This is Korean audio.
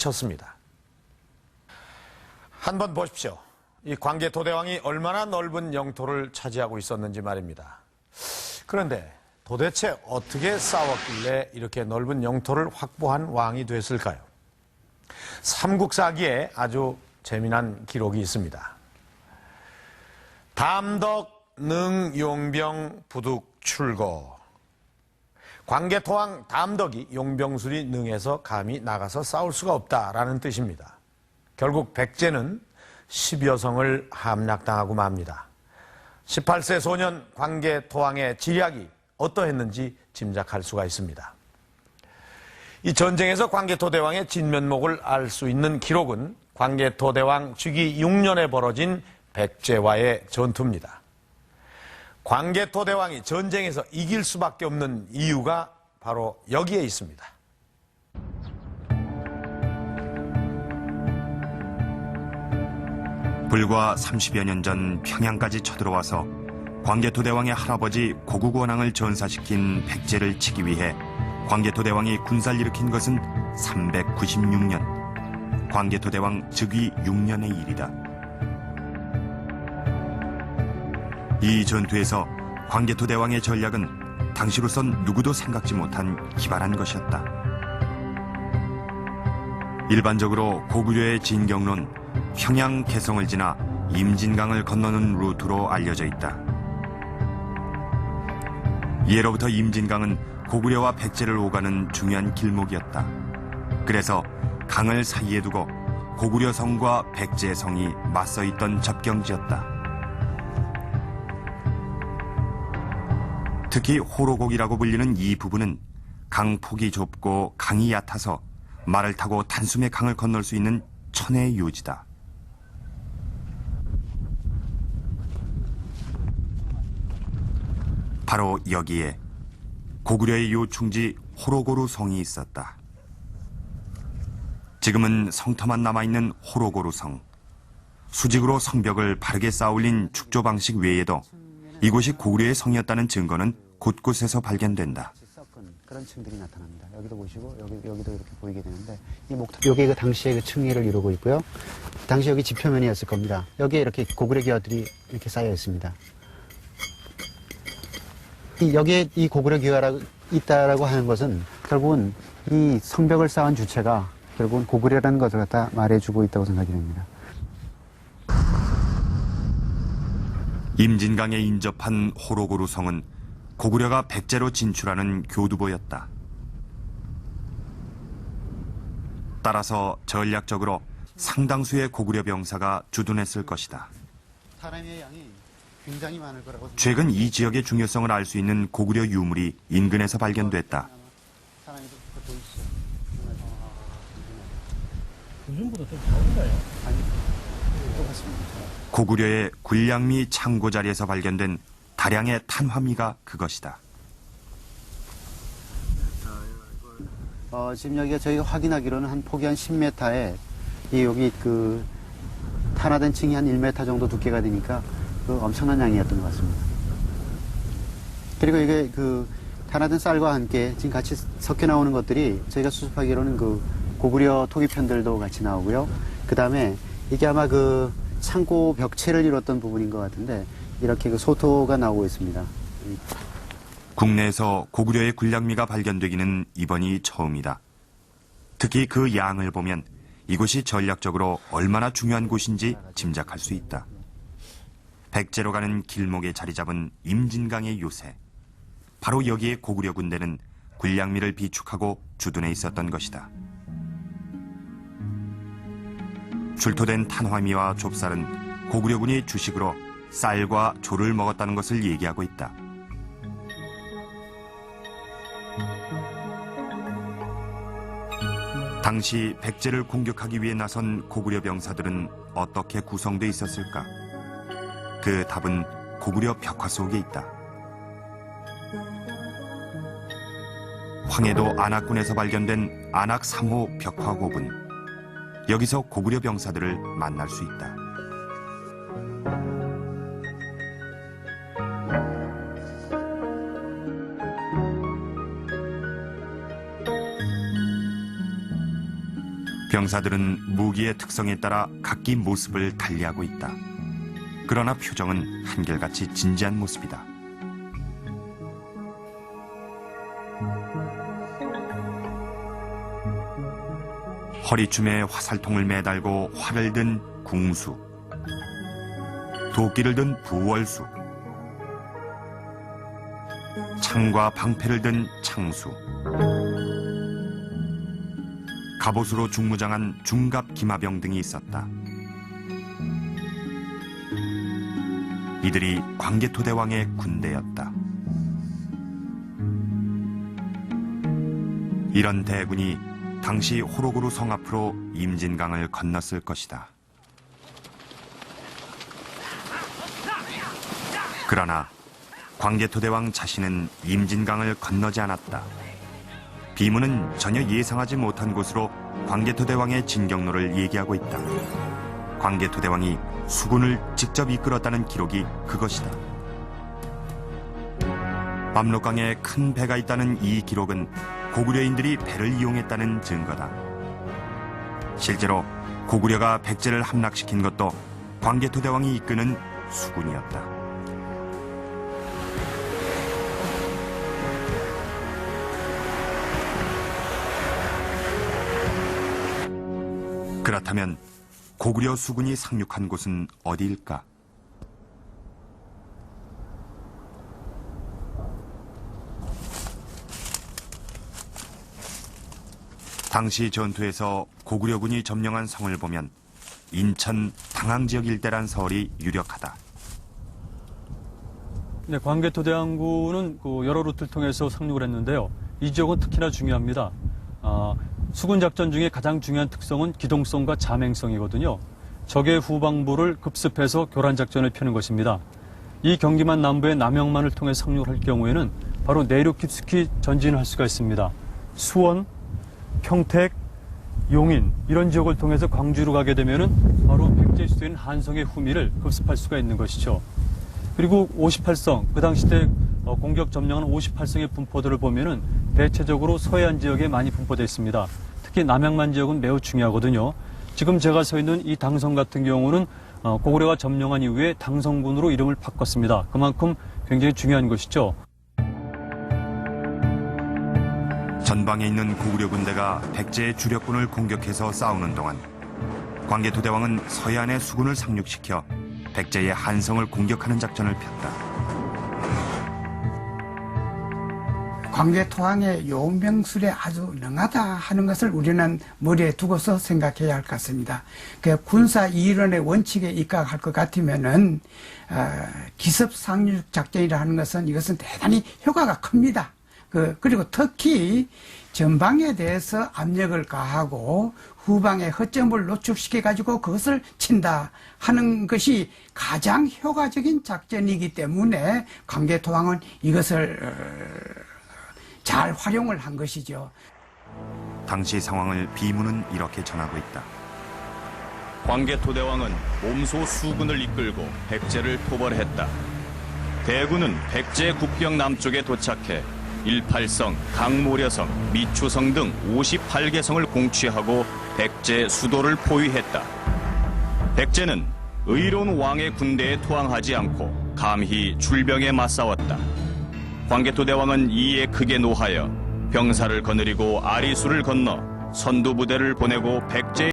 미쳤습니다. 한번 보십시오. 이 광개토대왕이 얼마나 넓은 영토를 차지하고 있었는지 말입니다. 그런데 도대체 어떻게 싸웠길래 이렇게 넓은 영토를 확보한 왕이 됐을까요? 삼국사기에 아주 재미난 기록이 있습니다. 담덕 능 용병 부득 출거. 광개토왕 담덕이 용병술이 능해서 감히 나가서 싸울 수가 없다라는 뜻입니다. 결국 백제는 10여 성을 함락당하고 맙니다. 18세 소년 광개토왕의 지략이 어떠했는지 짐작할 수가 있습니다. 이 전쟁에서 광개토대왕의 진면목을 알 수 있는 기록은 광개토대왕 즉위 6년에 벌어진 백제와의 전투입니다. 광개토대왕이 전쟁에서 이길 수밖에 없는 이유가 바로 여기에 있습니다. 불과 30여 년 전 평양까지 쳐들어와서 광개토대왕의 할아버지 고국원왕을 전사시킨 백제를 치기 위해 광개토대왕이 군사를 일으킨 것은 396년, 광개토대왕 즉위 6년의 일이다. 이 전투에서 광개토대왕의 전략은 당시로선 누구도 생각지 못한 기발한 것이었다. 일반적으로 고구려의 진경로는 평양 개성을 지나 임진강을 건너는 루트로 알려져 있다. 예로부터 임진강은 고구려와 백제를 오가는 중요한 길목이었다. 그래서 강을 사이에 두고 고구려 성과 백제 성이 맞서 있던 접경지였다. 특히 호로곡이라고 불리는 이 부분은 강폭이 좁고 강이 얕아서 말을 타고 단숨에 강을 건널 수 있는 천혜의 요지다. 바로 여기에 고구려의 요충지 호로고루 성이 있었다. 지금은 성터만 남아있는 호로고루 성. 수직으로 성벽을 바르게 쌓아올린 축조 방식 외에도 이곳이 고구려의 성이었다는 증거는 곳곳에서 발견된다. 그런 층들이 나타납니다. 여기도 보시고 여기도 이렇게 보이게 되는데 여기 그 당시의 그 층위를 이루고 있고요. 당시 여기 지표면이었을 겁니다. 여기에 이렇게 고구려 기와들이 이렇게 쌓여 있습니다. 여기에 이 고구려 기와가 있다라고 하는 것은 결국은 이 성벽을 쌓은 주체가 결국은 고구려라는 것을 갖다 말해주고 있다고 생각이 됩니다. 임진강에 인접한 호로고루 성은 고구려가 백제로 진출하는 교두보였다. 따라서 전략적으로 상당수의 고구려 병사가 주둔했을 것이다. 사람의 양이 굉장히 많을 거라고 최근 이 지역의 중요성을 알 수 있는 고구려 유물이 인근에서 발견됐다. 요즘보다 좀 작은가요? 아니, 똑같습니다. 고구려의 굴량미 창고 자리에서 발견된 다량의 탄화미가 그것이다. 지금 여기가 저희가 확인하기로는 한 폭이 한 10m에 여기 그 탄화된 층이 한 1m 정도 두께가 되니까 그 엄청난 양이었던 것 같습니다. 그리고 이게 그 탄화된 쌀과 함께 지금 같이 섞여 나오는 것들이 저희가 수습하기로는 그 고구려 토기편들도 같이 나오고요. 그 다음에 이게 아마 그 창고 벽체를 이뤘던 부분인 것 같은데 이렇게 그 소토가 나오고 있습니다. 국내에서 고구려의 굴량미가 발견되기는 이번이 처음이다. 특히 그 양을 보면 이곳이 전략적으로 얼마나 중요한 곳인지 짐작할 수 있다. 백제로 가는 길목에 자리 잡은 임진강의 요새. 바로 여기에 고구려 군대는 굴량미를 비축하고 주둔해 있었던 것이다. 출토된 탄화미와 좁쌀은 고구려군이 주식으로 쌀과 조를 먹었다는 것을 얘기하고 있다. 당시 백제를 공격하기 위해 나선 고구려 병사들은 어떻게 구성돼 있었을까? 그 답은 고구려 벽화 속에 있다. 황해도 안악군에서 발견된 안악 3호 벽화고분. 여기서 고구려 병사들을 만날 수 있다. 병사들은 무기의 특성에 따라 각기 모습을 달리하고 있다. 그러나 표정은 한결같이 진지한 모습이다. 허리춤에 화살통을 매달고 활을 든 궁수, 도끼를 든 부월수, 창과 방패를 든 창수, 갑옷으로 중무장한 중갑 기마병 등이 있었다. 이들이 광개토대왕의 군대였다. 이런 대군이 당시 호로구루 성 앞으로 임진강을 건넜을 것이다. 그러나 광개토대왕 자신은 임진강을 건너지 않았다. 비문은 전혀 예상하지 못한 곳으로 광개토대왕의 진격로를 얘기하고 있다. 광개토대왕이 수군을 직접 이끌었다는 기록이 그것이다. 압록강에 큰 배가 있다는 이 기록은 고구려인들이 배를 이용했다는 증거다. 실제로 고구려가 백제를 함락시킨 것도 광개토대왕이 이끄는 수군이었다. 그렇다면 고구려 수군이 상륙한 곳은 어디일까? 당시 전투에서 고구려군이 점령한 성을 보면 인천 당항 지역 일대란 설이 유력하다. 네, 광개토대왕군은 여러 루트를 통해서 상륙을 했는데요. 이 지역은 특히나 중요합니다. 수군 작전 중에 가장 중요한 특성은 기동성과 자맹성이거든요. 적의 후방부를 급습해서 교란 작전을 펴는 것입니다. 이 경기만 남부의 남영만을 통해 상륙을 할 경우에는 바로 내륙 깊숙이 전진을 할 수가 있습니다. 수원, 평택, 용인 이런 지역을 통해서 광주로 가게 되면은 바로 백제 수도인 한성의 후미를 급습할 수가 있는 것이죠. 그리고 58성, 그 당시 때 공격 점령한 58성의 분포들을 보면은 대체적으로 서해안 지역에 많이 분포되어 있습니다. 특히 남양만 지역은 매우 중요하거든요. 지금 제가 서 있는 이 당성 같은 경우는 고구려가 점령한 이후에 당성군으로 이름을 바꿨습니다. 그만큼 굉장히 중요한 것이죠. 전방에 있는 고구려 군대가 백제의 주력군을 공격해서 싸우는 동안 광개토대왕은 서해안의 수군을 상륙시켜 백제의 한성을 공격하는 작전을 폈다. 광개토왕의 용병술에 아주 능하다 하는 것을 우리는 머리에 두고서 생각해야 할 것 같습니다. 그 군사 이론의 원칙에 입각할 것 같으면은 기습 상륙 작전이라 하는 것은 이것은 대단히 효과가 큽니다. 그리고 특히 전방에 대해서 압력을 가하고 후방의 허점을 노출시켜 가지고 그것을 친다 하는 것이 가장 효과적인 작전이기 때문에 광개토왕은 이것을 잘 활용을 한 것이죠. 당시 상황을 비문은 이렇게 전하고 있다. 광개토대왕은 몸소 수군을 이끌고 백제를 토벌했다. 대군은 백제 국경 남쪽에 도착해 18성, 강모려성, 미추성 등 58개 성을 공취하고 백제 수도를 포위했다. 백제는 의로운 왕의 군대에 투항하지 않고 감히 출병에 맞싸웠다. 광개토대왕은 이에 크게 노하여 병사를 거느리고 아리수를 건너 선두부대를 보내고 백제